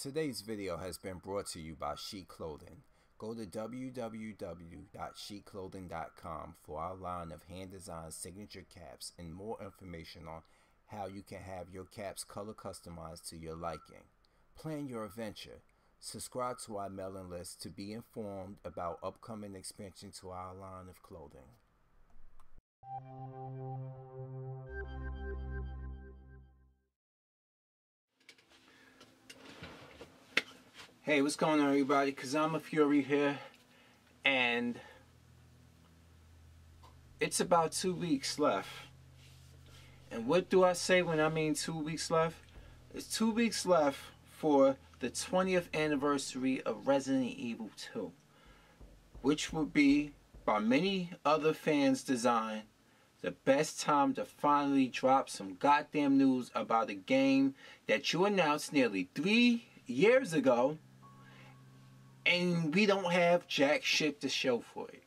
Today's video has been brought to you by Chic Clothing. Go to www.chicclothing.com for our line of hand-designed signature caps and more information on how you can have your caps color customized to your liking. Plan your adventure. Subscribe to our mailing list to be informed about upcoming expansion to our line of clothing. Hey, what's going on, everybody? Kazama Fury here, and it's about 2 weeks left. And what do I say when I mean 2 weeks left? It's 2 weeks left for the 20th anniversary of Resident Evil 2, which would be, by many other fans' design, the best time to finally drop some goddamn news about a game that you announced nearly 3 years ago, and we don't have jack shit to show for it.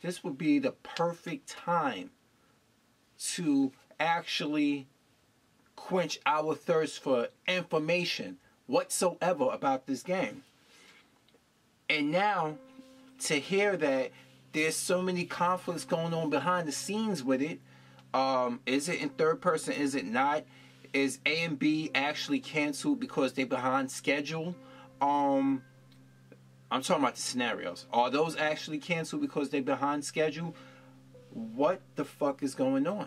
This would be the perfect time to actually quench our thirst for information whatsoever about this game. And now, to hear that there's so many conflicts going on behind the scenes with it, is it in third person, is it not? Is A and B actually canceled because they're behind schedule? I'm talking about the scenarios. Are those actually canceled because they're behind schedule? What the fuck is going on?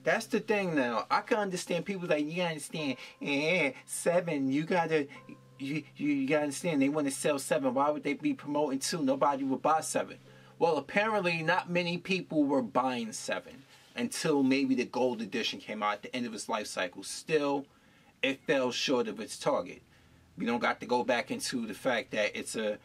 That's the thing now. I can understand people like, you gotta understand, 7, you gotta understand, they want to sell 7. Why would they be promoting 2? Nobody would buy 7. Well, apparently not many people were buying 7 until maybe the gold edition came out at the end of its life cycle. Still, it fell short of its target. We don't got to go back into the fact that it's a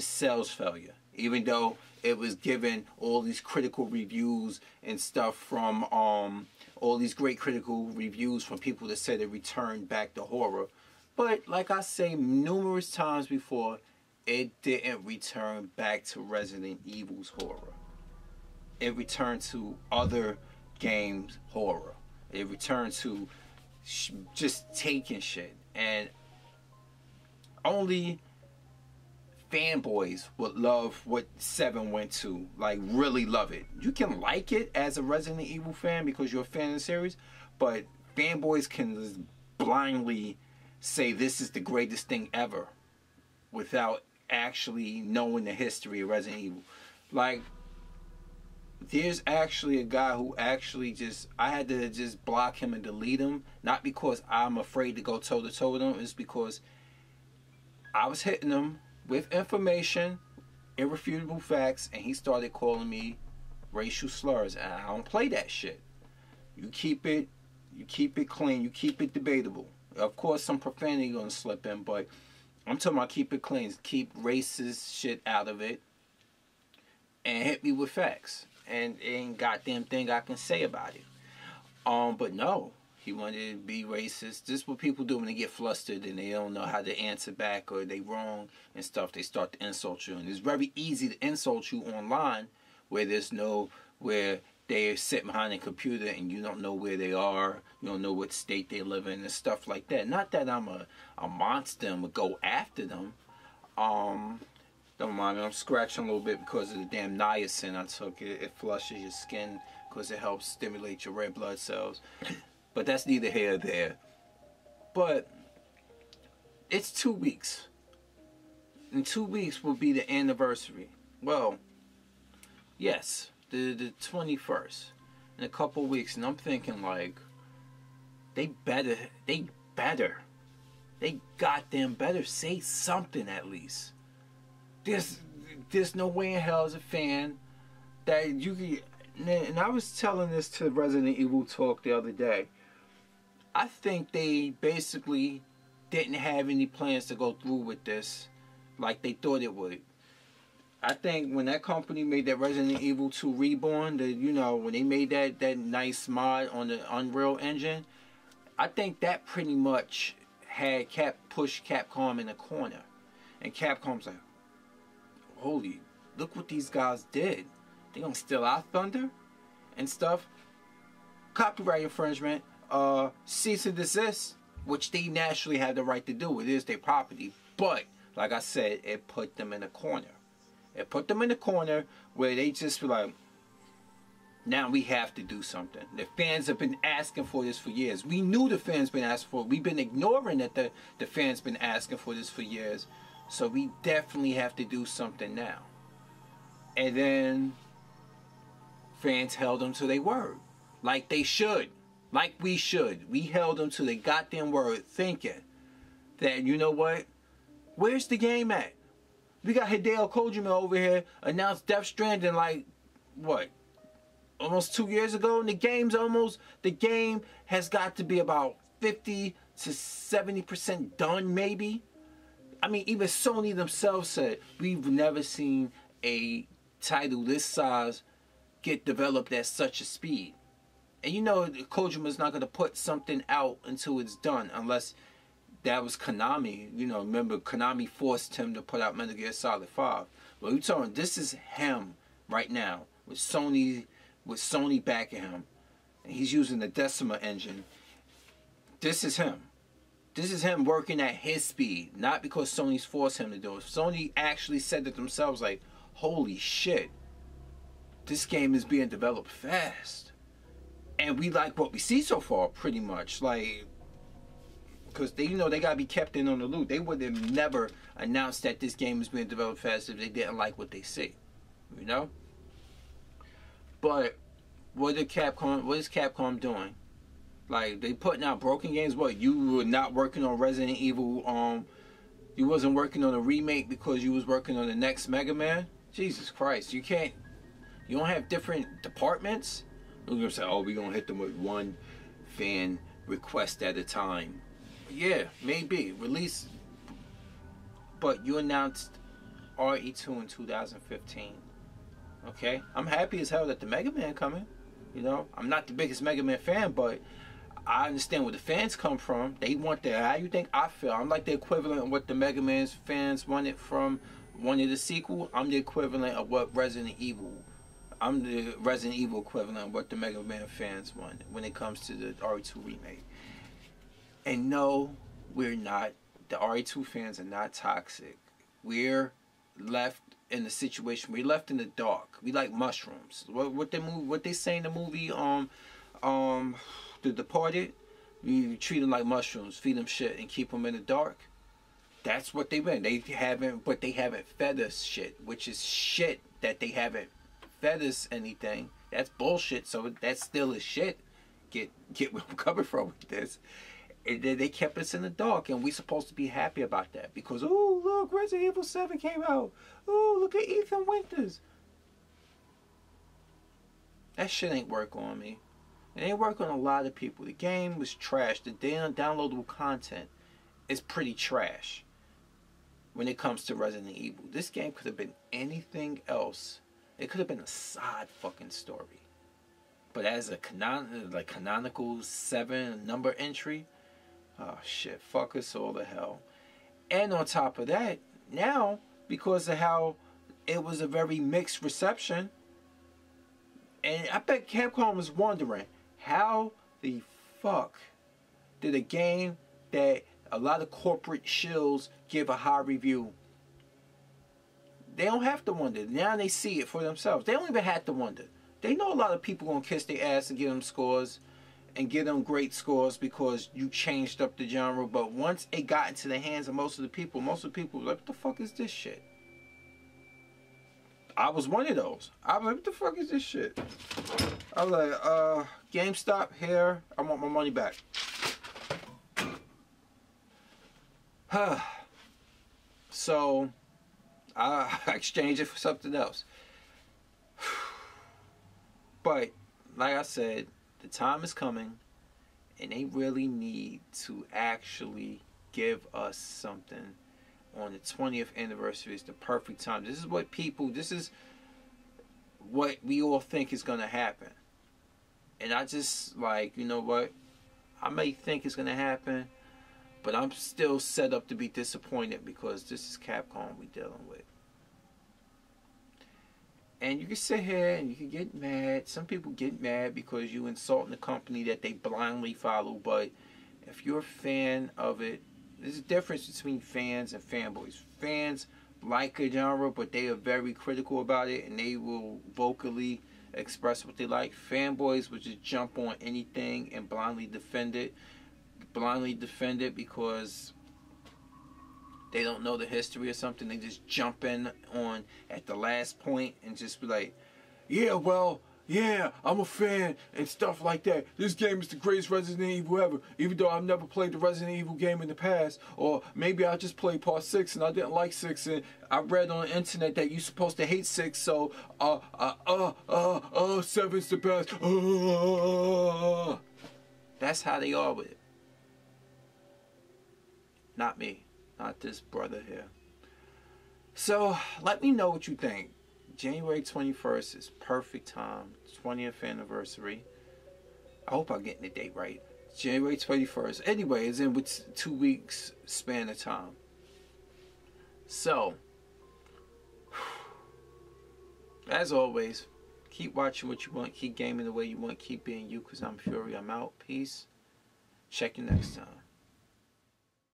sales failure, even though it was given all these critical reviews and stuff from all these great critical reviews from people that said it returned back to horror. But like I say numerous times before, it didn't return back to Resident Evil's horror. It returned to other games' horror. It returned to just taking shit. And only fanboys would love what 7 went to, like really love it. You can like it as a Resident Evil fan because you're a fan of the series, but fanboys can just blindly say this is the greatest thing ever without actually knowing the history of Resident Evil. Like, there's actually a guy who actually I had to just block him and delete him, not because I'm afraid to go toe to toe with him, it's because I was hitting him with information, irrefutable facts, and he started calling me racial slurs, and I don't play that shit. You keep it clean, you keep it debatable. Of course, some profanity gonna slip in, but I'm talking about keep it clean, keep racist shit out of it, and hit me with facts. And ain't goddamn thing I can say about it. But no. He wanted to be racist. This is what people do when they get flustered and they don't know how to answer back or they wrong and stuff. They start to insult you. And it's very easy to insult you online where where they sit behind a computer and you don't know where they are. You don't know what state they live in and stuff like that. Not that I'm a monster and would go after them. Don't mind me. I'm scratching a little bit because of the damn niacin I took. It flushes your skin because it helps stimulate your red blood cells. But that's neither here nor there. But it's 2 weeks. In 2 weeks will be the anniversary. Well, yes, the 21st. In a couple weeks. And I'm thinking like, they goddamn better say something at least. There's no way in hell as a fan that you can. And I was telling this to Resident Evil Talk the other day. I think they basically didn't have any plans to go through with this like they thought it would. I think when that company made that Resident Evil 2 Reborn, when they made that nice mod on the Unreal Engine, I think that pretty much had pushed Capcom in a corner. And Capcom's like, holy, look what these guys did. They gonna steal our thunder and stuff. Copyright infringement. Cease and desist. which they naturally have the right to do. It is their property. But, like I said, it put them in a corner. It put them in a corner where they just were like, now we have to do something. The fans have been asking for this for years. We knew the fans been asking for it. We've been ignoring that the fans been asking for this for years. So we definitely have to do something now. And then fans held them to their word. Like they should. Like we should. We held them to their goddamn word, thinking that, you know what? Where's the game at? We got Hideo Kojima over here announced Death Stranding like, what? Almost 2 years ago, and the game has got to be about 50 to 70% done, maybe. I mean, even Sony themselves said, we've never seen a title this size get developed at such a speed. And you know, Kojima's not going to put something out until it's done, unless that was Konami. You know, remember, Konami forced him to put out Metal Gear Solid 5. But we're talking, this is him right now, with Sony backing him, and he's using the Decima engine. This is him. This is him working at his speed, not because Sony's forced him to do it. Sony actually said to themselves, like, holy shit, this game is being developed fast. And we like what we see so far, pretty much. Like, because they, you know, they got to be kept in on the loop. They would have never announced that this game is being developed fast if they didn't like what they see. You know? But what is Capcom doing? Like, they putting out broken games. What, you were not working on Resident Evil, you wasn't working on a remake because you was working on the next Mega Man? Jesus Christ, you don't have different departments? We're gonna say, oh, we're gonna hit them with one fan request at a time. Yeah, maybe. Release. But you announced RE2 in 2015. Okay? I'm happy as hell that the Mega Man coming. You know? I'm not the biggest Mega Man fan, but I understand where the fans come from. They want that. How you think I feel? I'm like the equivalent of what the Mega Man's fans wanted the sequel. I'm the equivalent of what Resident Evil. I'm the Resident Evil equivalent of what the Mega Man fans want when it comes to the RE2 remake. And no, we're not. The RE2 fans are not toxic. We're left in the situation. We're left in the dark. We like mushrooms. What they say in the movie The Departed? We treat them like mushrooms, feed them shit, and keep them in the dark. That's what they've been. They haven't fed us shit, which is shit that they haven't fed us anything. That's bullshit. So that still is shit. Get where I'm coming from with this. They kept us in the dark, and we're supposed to be happy about that because, oh, look, Resident Evil 7 came out. Oh, look at Ethan Winters. That shit ain't work on me. It ain't work on a lot of people. The game was trash. The downloadable content is pretty trash when it comes to Resident Evil. This game could have been anything else. It could have been a side fucking story. But as a canonical 7 number entry, oh shit, fuck us all to hell. And on top of that, now, because of how it was a very mixed reception, and I bet Capcom was wondering, how the fuck did a game that a lot of corporate shills give a high review? They don't have to wonder. Now they see it for themselves. They don't even have to wonder. They know a lot of people gonna kiss their ass and give them scores and give them great scores because you changed up the genre. But once it got into the hands of most of the people were like, what the fuck is this shit? I was one of those. I was like, what the fuck is this shit? I was like, GameStop, here, I want my money back. So I exchanged it for something else. But like I said, the time is coming, and they really need to actually give us something on the 20th anniversary. Is the perfect time. This is what we all think is going to happen. And I just, like, you know what? I may think it's going to happen, but I'm still set up to be disappointed because this is Capcom we dealing with. And you can sit here and you can get mad. Some people get mad because you insulting the company that they blindly follow. But If you're a fan of it, there's a difference between fans and fanboys. Fans like a genre, but they are very critical about it, and they will vocally express what they like. Fanboys will just jump on anything and blindly defend it. Blindly defend it because they don't know the history or something. They just jump in on at the last point and just be like, yeah, well, yeah, I'm a fan and stuff like that. This game is the greatest Resident Evil ever, even though I've never played the Resident Evil game in the past. Or maybe I just played part 6 and I didn't like 6, and I read on the internet that you're supposed to hate 6, so 7's the best. That's how they are with it. Not me. Not this brother here. So, let me know what you think. January 21st is perfect time. 20th anniversary. I hope I'm getting the date right. January 21st. Anyway, it's in with 2 weeks span of time. So, as always, keep watching what you want. Keep gaming the way you want. Keep being you, because I'm Fury. I'm out. Peace. Check you next time.